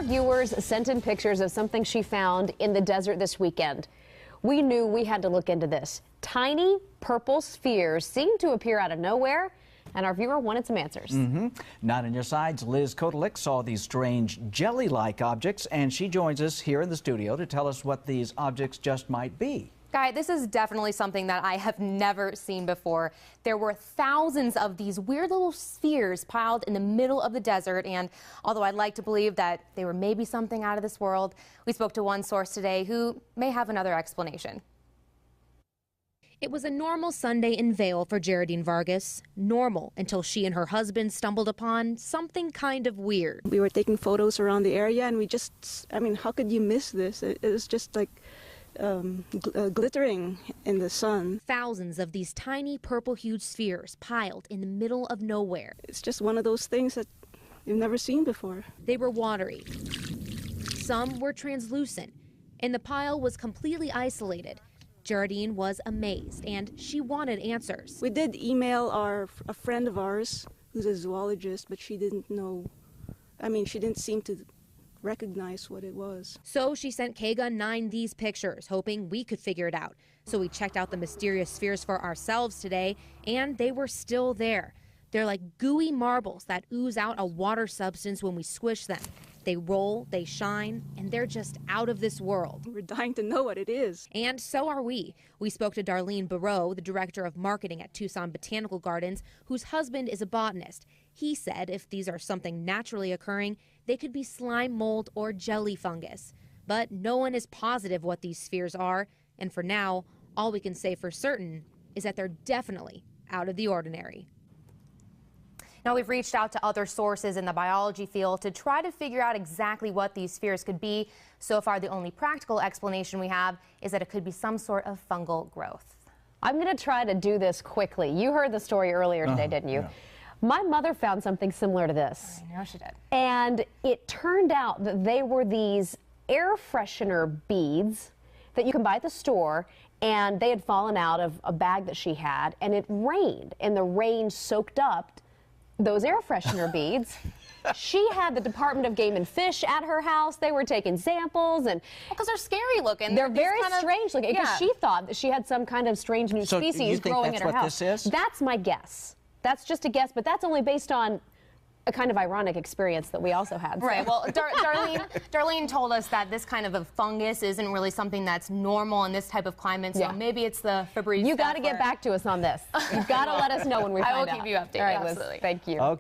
viewers sent in pictures of something she found in the desert this weekend. We knew we had to look into this. Tiny purple spheres seem to appear out of nowhere, and our viewer wanted some answers. Not on your sides, Liz Kotelik saw these strange jelly-like objects, and she joins us here in the studio to tell us what these objects just might be. Guy, this is definitely something that I have never seen before. There were thousands of these weird little spheres piled in the middle of the desert, and although I'd like to believe that they were maybe something out of this world, we spoke to one source today who may have another explanation. It was a normal Sunday in Vail for Geraldine Vargas. Normal until she and her husband stumbled upon something kind of weird. We were taking photos around the area, and how could you miss this? It was just like glittering in the sun. Thousands of these tiny purple-hued spheres piled in the middle of nowhere. It's just one of those things that you've never seen before. They were watery. Some were translucent, and the pile was completely isolated. Geraldine was amazed, and she wanted answers. We did email a friend of ours who's a zoologist, but she didn't know. She didn't seem to recognize what it was. So she sent K-Gun 9 these pictures, hoping we could figure it out. So we checked out the mysterious spheres for ourselves today, and they were still there. They're like gooey marbles that ooze out a water substance when we squish them. They roll, they shine, and they're just out of this world. We're dying to know what it is. And so are we. We spoke to Darlene Barreau, the director of marketing at Tucson Botanical Gardens, whose husband is a botanist. He said if these are something naturally occurring, they could be slime mold or jelly fungus. But no one is positive what these spheres are, and for now, all we can say for certain is that they're definitely out of the ordinary. Now, we've reached out to other sources in the biology field to try to figure out exactly what these spheres could be. So far, the only practical explanation we have is that it could be some sort of fungal growth. I'm going to try to do this quickly. You heard the story earlier today, didn't you? Yeah. My mother found something similar to this. I know she did. And it turned out that they were these air freshener beads that you can buy at the store, and they had fallen out of a bag that she had, and it rained, and the rain soaked up those air freshener beads. She had the Department of Game and Fish at her house. They were taking samples, and because they're scary looking. They're very strange looking, because she thought that she had some kind of strange new species growing in her house. So you think that's what this is? That's my guess. That's just a guess, but that's only based on a kind of ironic experience that we also had. So. Right. Well, Darlene told us that this kind of a fungus isn't really something that's normal in this type of climate. So maybe it's the Febreze. You got to get back to us on this. You've got to let us know when we find out. I will keep you updated. All right, absolutely. Liz, thank you. Okay.